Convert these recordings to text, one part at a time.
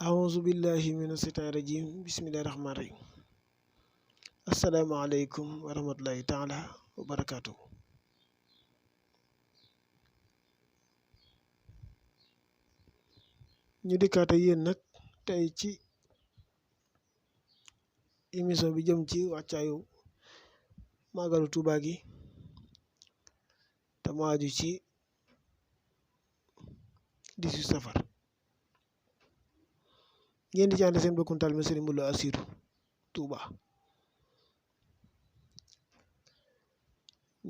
أعوذ بالله من الشيطان الرجيم بسم الله الرحمن الرحيم السلام عليكم ورحمة الله تعالى وبركاته ñu dikkaat ak yéen nag tey ci émission bi jëm ci wàccaayu màggalu Tuuba gi te mu aju ci 18 safar ngeen di ci ànd seen bokkum taalibe Sëriñ Moulou Assirou Touba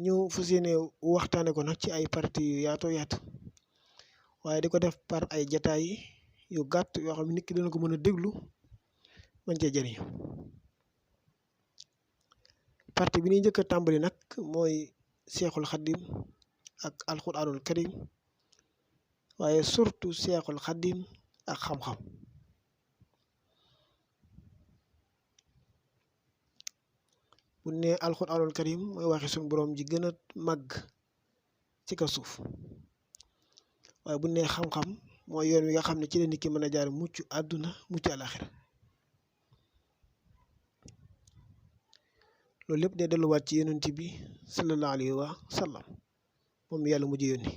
ñu fas yéene waxtaane ko nag ci ay parti yu yaatoo yaatu waaye di ko def par ay jataay yu gàtt yoo xam ne nit ki dina ko mën a déglu mën cee jëriñu parti bi ñuy njëkk a tàmbali nag mooy Seexul Xaddim ak alxuraanul karim waaye surtout Seexul Xaddim ak xam-xam bu ne alxuraanul karim mooy waxe suñu boroom ji gën a màgg ci kaw suuf waaye bu ne xam-xam mooy yoon wi nga xam ne ci la nit ki mën a jaar mucc àdduna mucc àlaxira loolu lépp day delluwaat ci yonent bi sallallahu alayhi wa sallam moom yàlla mujj yónni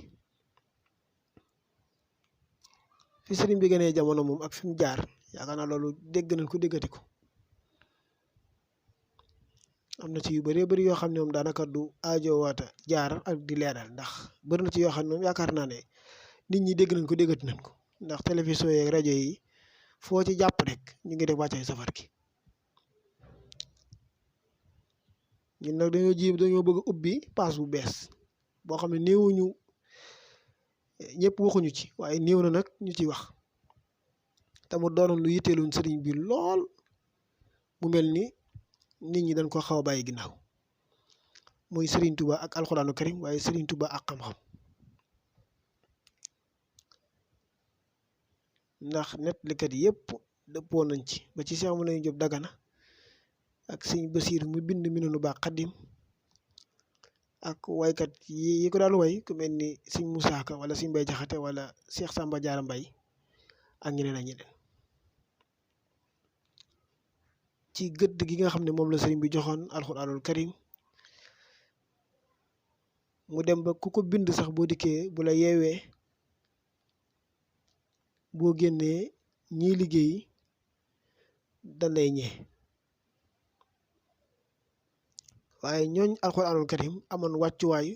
fi sëriñ bi gënee jamono moom ak fi mu jaar yaakaar naa loolu dégg nañ ko déggati ko am na ci yu bëree bëri yoo xam ne moom daanaka du aajo waata jaar ak di leeral ndax bëri na ci yoo xam ne moom yaakaar naa ne nit ñi dégg nañ ko déggati nañ ko ndax télévision yeeg rajo yi foo ci jàpp rek ñu ngi def wàccaay safar gi ñun nag dañoo bëgg a ubbi paas bu bees boo xam ne néewuñu ñëpp waxuñu ci waaye néew na nag ñu ciy wax te mu doonoon lu yitteeloon sëriñ bi lool mu mel ni nit ñi dañ ko xaw a bàyyi ginnaaw muy sëriñ Touba ak alxuraanu karim waaye sëriñ Touba ak xam-xam ndax nettalikat yëpp dëppoo nañ ci ba ci Cheikh Moulay Diop Dagana ak sëñ Basiir mu bind Minanu Baax Xaddim ak waykat yi ko daan way ku mel ni sëñ Musaa Ka wala sëñ Mbay Jaxate wala Cheikh Samba Diarra Mbay ak ñeneen ak ñeneen ci gëdd gi nga xam ne moom la sëriñ bi joxoon alxuraanul karim mu dem ba ku ko bind sax boo dikkee bu la yeewee boo génnee ñiy liggéey dañ lay ñee waaye ñooñ alxuraanul karim amoon wàccuwaay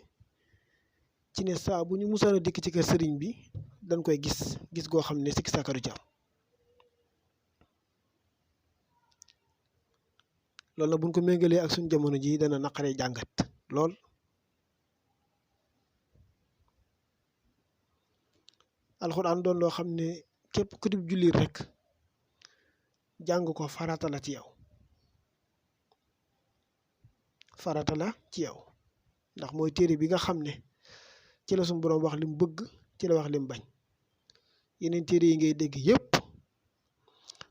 ci ne saa bu ñu musaan a dikk ci kër sëriñ bi dañ koy gis goo xam ne sikki sàkkaru ci am loolu nag buñ ko méngalee ak suñ jamono ji dana naqaree jàngat lool alxuraan doon loo xam ne képp ku dib jullit rek jàng ko farata la ci yow farata la ci yow ndax mooy téere bi nga xam ne ci la suñu boroom wax lim bëgg ci la wax lim bañ yeneen téere yi ngay dégg yépp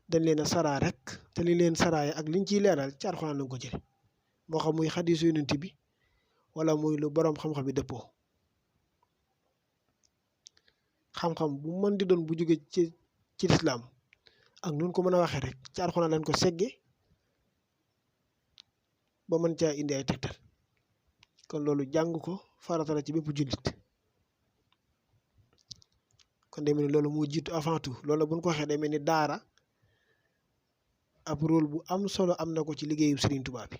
dañ leen a saraa rek te li leen saraaye ak liñ ciy leeral ci alxuraan lañ ko jële moo xam muy xadiisu yonent bi wala muy lu boroom xam-xam bi dëppoo xam-xam bu mën di doon bu jóge ci lislaam ak nun ko mën a waxee rek ci alxuraan lañ ko segge ba mën caa indi ay tegtal kon loolu jàng ko farata la ci bépp jullit kon day mel ni loolu moo jiitu avant tout loolu buñ ko waxee day mel ni daara ab rôle bu am solo am na ko ci liggéeyu Serigne Touba bi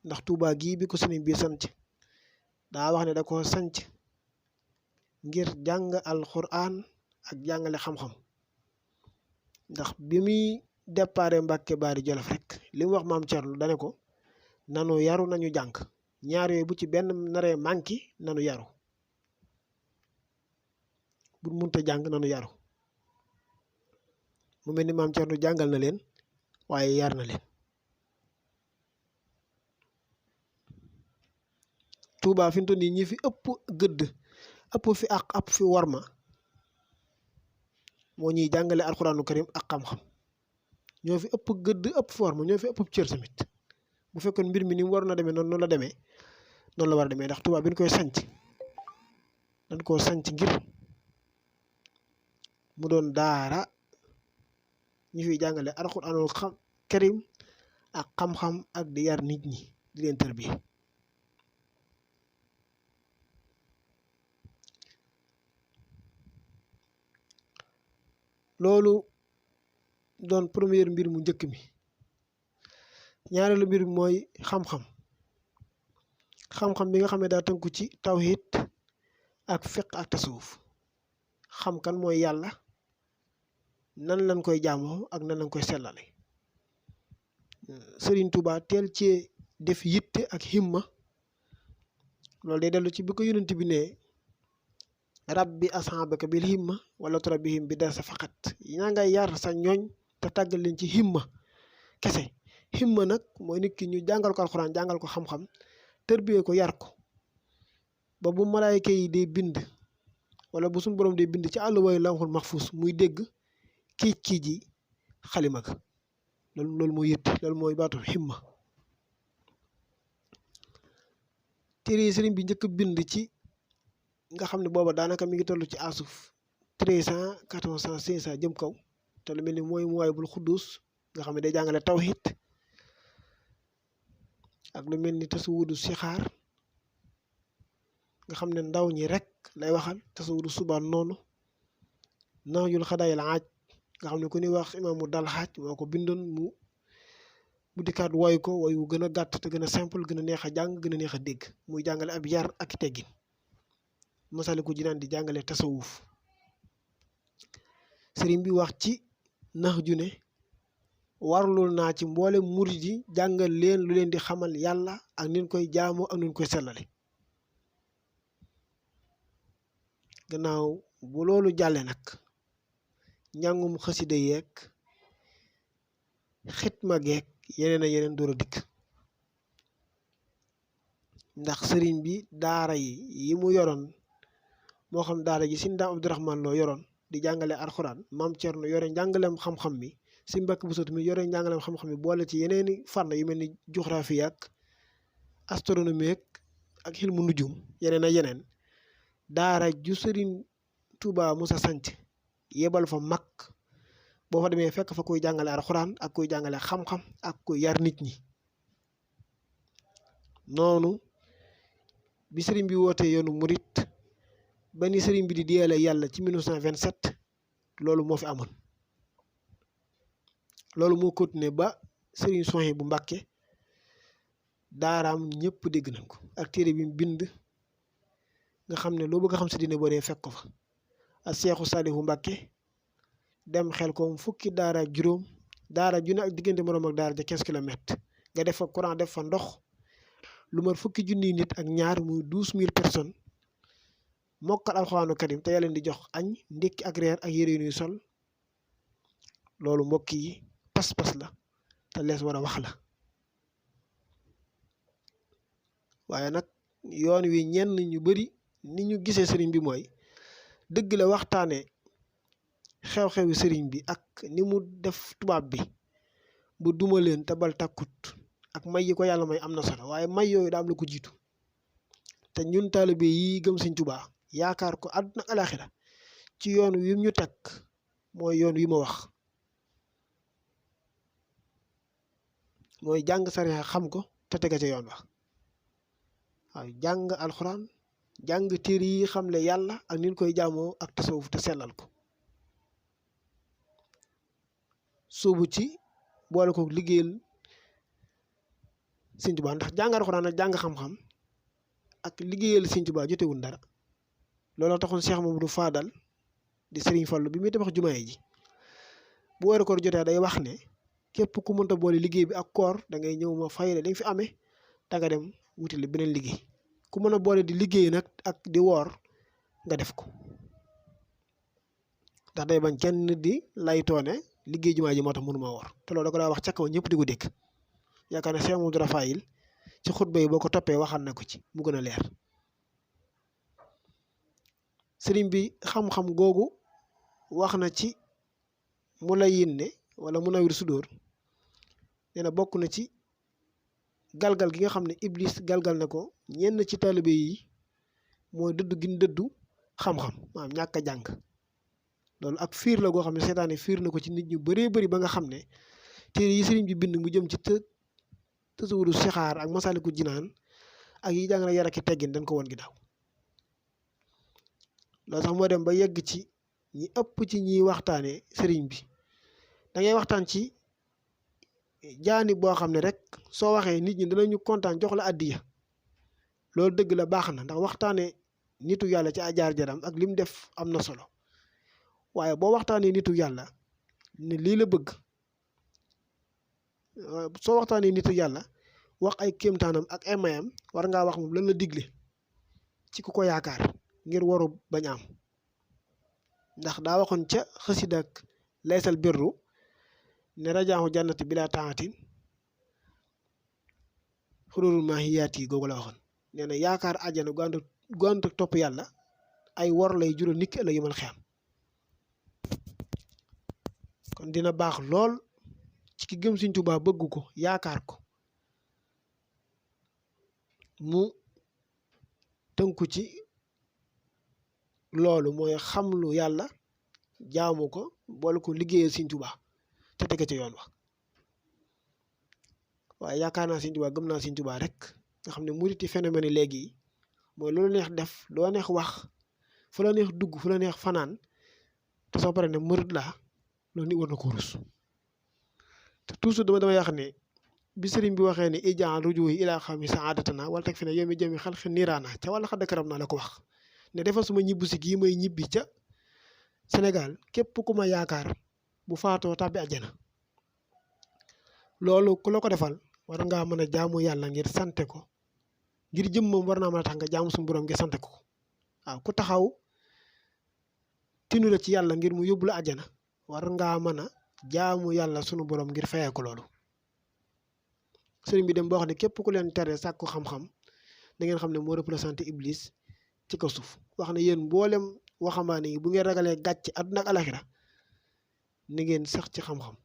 ndax Touba gii bi ko Serigne bi sanc daa wax ne da ko sanc ngir jàng alxuraan ak jàngale xam-xam ndax bi muy déparé Mbàkke Baari Jolof rek li mu wax maam Cerno dane ko nanu yaru nañu jàng ñaar yooyu bu ci benn naree manki nanu yaru bu munta jàng nanu yaru mu mel ni maam Cerno jàngal na leen waaye yar na leen Touba fi mu toll nii ñi fi ëpp gëdd ëpp fi àq ëpp fi worma moo ñuy jàngale alxuraanu karim ak xam-xam ñoo fi ëpp gëdd ëpp fi worma ñoo fi ëpp cër tamit bu fekkoon mbir mi ni mu waroon a demee noonu la demee noonu la war a demee ndax Touba bi ñu koy sanc dañ koo sanc ngir mu doon daara ñu fiy jàngale alxuraanul karim ak xam-xam ak di yar nit ñi di leen tërbiye loolu doon premier mbir mu njëkk mi. ñaareelu mbir mi mooy xam-xam bi nga xam ne daa tënku ci tawhid ak fiq ak tasawuf xam kan mooy yàlla nan lañ koy jaamoo ak nan lañ koy sellale. Sëriñ Tuubaa teel cee def yitte ak himma loolu day dellu ci bi ko yonent bi ne rabbi ashabaka bil himma wala turabbihim bi darsa faqat ñaa ngay yar sa ñooñ te tàggal leen ci himma kese. himma nag mooy nit ki ñu jàngal ko alxuraan jàngal ko xam-xam tërbiyee ko yar ko ba bu malaayka yi day bind wala bu suñu borom day bind ci àll way lawhul mahfuus muy dégg kiij ji xalima ga loolu mooy yitte loolu mooy baatu himma. téere yi sëriñ bi njëkk bind ci nga xam ne booba daanaka mi ngi toll ci asuf 1300 1400 500 jëm kaw te lu mel ni mooy Mawaahibul Quddus nga xam ne day jàngale tawhid ak lu mel ni tasawudu sixaar nga xam ne ndaw ñi rek lay waxal tasawudu subaan noonu Nahjul Xadaayil Aaj nga xam ne ku ñuy wax imaamu dal xaaj moo ko bindoon mu dikkaat woy ko woy wu gën a gàtt te gën a simple gën a neex a jàng gën a neex a dégg muy jàngale ab yar ak teggin. Masaalikul Jinaan di jàngale tasawuf sëriñ bi wax ci Nahju ne warlul naa ci mboole murid yi jàngal leen lu leen di xamal yàlla ak nin koy jaamoo ak nin koy sellale. gannaaw bu loolu jàlle nag njàngum xasida yeeg xitma geeg yeneen a yeneen door a dikk ndax sëriñ bi daara yi mu yoroon moo xam daara ji Sëriñ Daam Abdurahmaan Lo yoroon di jàngale alxuraan maam Cerno yore njàngaleem xam-xam mi si Mbàkke Buso mi yore njàngaleem xam-xam mi boole ci yeneeni fànn yu mel ni géographie ak astronomie ak xilmu nujum yeneen ak yeneen daara ju Sëriñ Tuubaa Musa sanc yebal fa mag boo fa demee fekk fa koy jàngale alxuraan ak koy jàngale xam-xam ak koy yar nit ñi. noonu bi sëriñ bi wootee yoonu murit ba ni sëriñ bi di diyaale yàlla ci 1927 loolu moo fi amoon loolu moo continué ba sëriñ Sohaybu bu Mbàkke daaraam ñëpp dégg nañ ko ak téere bi mu bind nga xam ne loo bëgg a xam si dina boo dee fekk ko fa ak Seexu Saalihu Mbàkke dem xel koom fukki daara ak juróom daara ju ne ak diggante moroom ak daara ja 15 kilomètres nga def fa courant def fa ndox lu mat fukki junniy nit ak ñaar muy 12000 personnes mokkal alxuraanu karim te yàlla leen di jox añ ndékki ak reer ak yére yu ñuy sol loolu mbokk yi pas-pas la te lees war a wax la. waaye nag yoon wi ñenn ñu bari ni ñu gisee sëriñ bi mooy dëgg la waxtaane xew-xewi sëriñ bi ak ni mu def tubaab bi bu duma leen te bal takkut ak may yi ko yàlla may am na solo waaye may yooyu daa am la ko jiitu te ñun taalibe yi gëm Sëriñ Tuubaa yaakaar ko àdduna alaxira ci yoon wi ñu teg mooy yoon wi ma wax mooy jàng sariya xam ko te tega ca yoon wa waaw jàng alxuraan jàng téere yi xamle yàlla ak nin koy jaamoo ak tasawuf te sellal ko soobu ci boole ko liggéeyal Sëriñ Tuubaa ndax jàng alxuraan ak jàng xam-xam ak liggéeyal Sëriñ Tuubaa jotewul dara looloo taxoon Cheikh Mamadou Fadal di Sëriñ Fallu bi muy tabax jumaa ji bu weeru koor jotee day wax ne képp ku mënta boole liggéey bi ak koor da ngay ñëw ma fay la li nga fi amee te nga dem wuti la beneen liggéey ku mën a boole di liggéey nag ak di woor nga def ko ndax day bañ kenn di laytoone liggéey jumaa ji moo tax mënuma woor te loolu da ko daa wax ca kaw ñëpp di ko dégg yaakaar ne Cheikh Mamadou Rafaayil ci xutba yi boo ko toppee waxal na ko ci mu gën a leer sëriñ bi xam-xam googu wax na ci mu la yinne wala Munawwir Sudóor nee na bokk na ci galgal gi nga xam ne Iblis galgal na ko ñenn ci taalibe yi mooy dëddu gi dëddu xam-xam maanaam ñàkk a jàng loolu ak fiir la goo xam ne seytaane fiir na ko ci nit ñu bëree bëri ba nga xam ne téere yi sëriñ bi bind mu jëm ci tasawudu sixaar ak masaliku jinaan ak yi jàngale yar ak teggin dañ ko woon ginnaaw loolu sax moo dem ba yegg ci ñi ëpp ci ñiy waxtaane sëriñ bi da ngay waxtaan ci jaani boo xam ne rek soo waxee nit ñi danañu kontaan jox la addiya loolu dëgg la baax na ndax waxtaane nitu yàlla ci ajaar jaram ak lim def am na solo waaye boo waxtaanee nitu yàlla ne lii la bëgg soo waxtaanee nitu yàlla wax ay kéemtaanam ak ay mayam war ngaa wax moom lan la digle ci ku ko yaakaar ngir waru bañ am ndax daa waxoon ca xasida ak laysal birru ne rajaahu jannati bila taatin xururul maahiyaat yi googu la waxoon nee na yaakaar àjjana gu ànd ak topp yàlla ay wor lay jural nit ki ëllëg yëmal xiyam kon dina baax lool ci ki gëm Sëriñ Tuubaa bëgg ko yaakaar ko mu tënku ci loolu mooy xamlu yàlla jaamu ko boole ko liggéeyal Sëriñ Tuubaa te tege ca yoon wa waaye yaakaar naa Sëriñ Tuubaa gëm naa Sëriñ Tuubaa rek nga xam ne murit yi phénomène yi léegi mooy loolu neex def loo neex wax fu la neex dugg fu la neex fanaan te soo paree ne murit laa loolu nit war na ko rus te toujours damay wax ne bi sëriñ bi waxee ne ijaan rujuhi ilaa xawmi saadatana wala teg fi ne yow mi jëmi xal niiraana ca wala xadd karam naa la ko wax ne defal suma ñibbu si gii may ñibbi ca Sénégal képp ku ma yaakaar bu faatoo tàbbi àjjana loolu ku la ko defal war ngaa mën a jaamu yàlla ngir sante ko ngir jëm moom war naa mën a tax nga jaamu suñu borom ngir sante ko waaw ku taxaw tinu la ci yàlla ngir mu yóbbu la àjjana war ngaa mën a jaamu yàlla sunu borom ngir fayee ko loolu sëriñ bi dem boo xam ne képp ku leen tere sàkku xam-xam da ngeen xam ne moo représenté Iblis ci kaw suuf wax ne yéen mboolem waxambaane yi bu ngeen ragalee gàcc àdduna ak alaxira ni ngeen sax ci xam-xam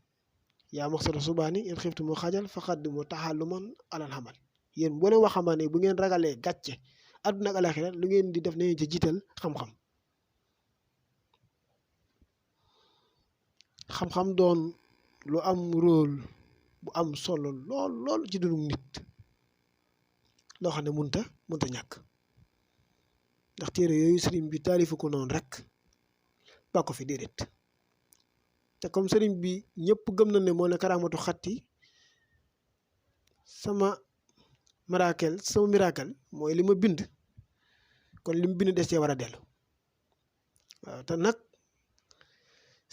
yaa maxsara subaani in xiftu mu xajal fa xaddimu taxalluman alal xamal yéen mboolem waxambaane yi bu ngeen ragalee gàcce àdduna ak alaxira lu ngeen di def nañu ci jiital xam-xam xam-xam doon lu am rôle bu am solo lool ci dundu nit loo xam ne munta ñàkk ndax téere yooyu sëriñ bi taalifu ko noonu rek ba ko fi déedéet te comme sëriñ bi ñëpp gëm na ne moo ne karaamatu xatti sama miracle mooy li ma bind kon li mu bind des cee war a dellu waaw te nag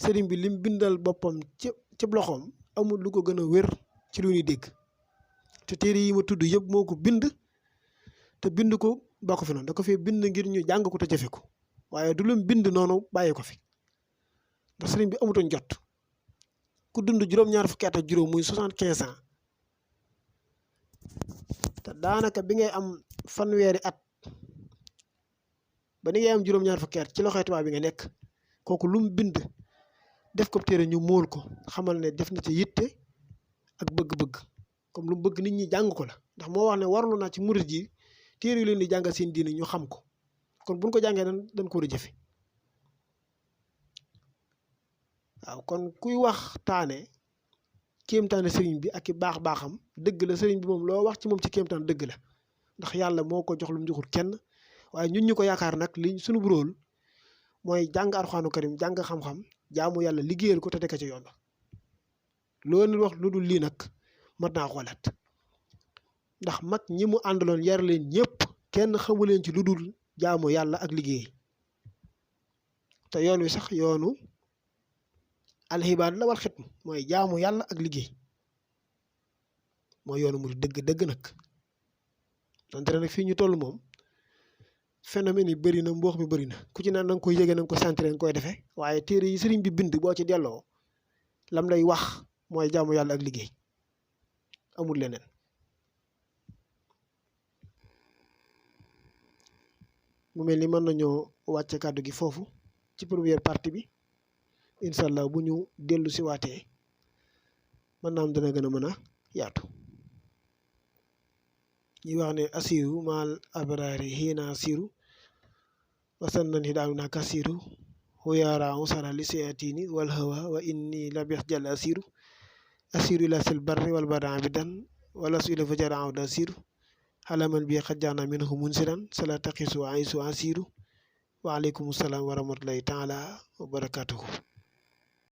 sëriñ bi lim bindal boppam ci loxoom amul lu ko gën a wér ci lu ñuy dégg te téere yi ma tudd yëpp moo ko bind te bind ko ba ko fi noonu da ko fi bind ngir ñu jàng ko te jëfe ko waaye du lu bind noonu bàyyi ko fi ndax sëriñ bi amutoon jot ku dund juróom-ñaar fukki at ak juróom muy 75 ans te daanaka bi ngay am fanweeri at ba ni ngay am juróom-ñaar fukki at ci loxoy tubaab bi nga nekk kooku lu mu bind def ko téere ñu móol ko xamal ne def na ci yitte ak bëgg-bëgg comme lu mu bëgg nit ñi jàng ko la ndax moo wax ne warlu naa ci murit yi téere yu leen di jàngal seen diine ñu xam ko kon buñ ko jàngee dañ ko war a jëfe waaw kon kuy waxtaane kéemtaane sëriñ bi ak i baax-baaxam dëgg la sëriñ bi moom loo wax ci moom ci kéemtaan dëgg la ndax yàlla moo ko jox lu mu joxul kenn waaye ñun ñu ko yaakaar nag li suñu buróol mooy jàng Alxuraanu Karim jàng xam-xam jaamu yàlla liggéeyal ko te teg ci yoon ba loo nit wax lu dul lii nag mat naa xoolaat ndax mag ñi mu àndaloon yar leen ñëpp kenn xamu leen ci lu dul jaamu yàlla ak liggéey te yoon wi sax yoonu alxibaad la wal xitm mooy jaamu yàlla ak liggéey mooy yoonu mu dëgg nag donte nag fii ñu toll moom phénomène yi bëri na mboox mi bëri na ku ci naan na nga koy yëgee na nga ko sentir nga koy defee waaye téere yi sëriñ bi bind boo ci delloo lam lay wax mooy jaamu yàlla ak liggéey amul leneen mu mel ni mën nañoo wàcce kàddu gi foofu ci première partie bi incha allah bu ñu dellu si waatee mën naa am dana gën a mën a yaatu ñi wax ne asiru maal abraari xiina asiru wasan nan hi daaw naa kasiru huyara usara li seyatini wal hawa wa inni labyax jàll asiru ila sil barri wal bara abidan wala su ila fajara awda asiru xalaman bi xajjaana minhu munsiran sala taqisu aisu asiru wa aleykum salaam wa rahmatullahi taala wa barakatuhu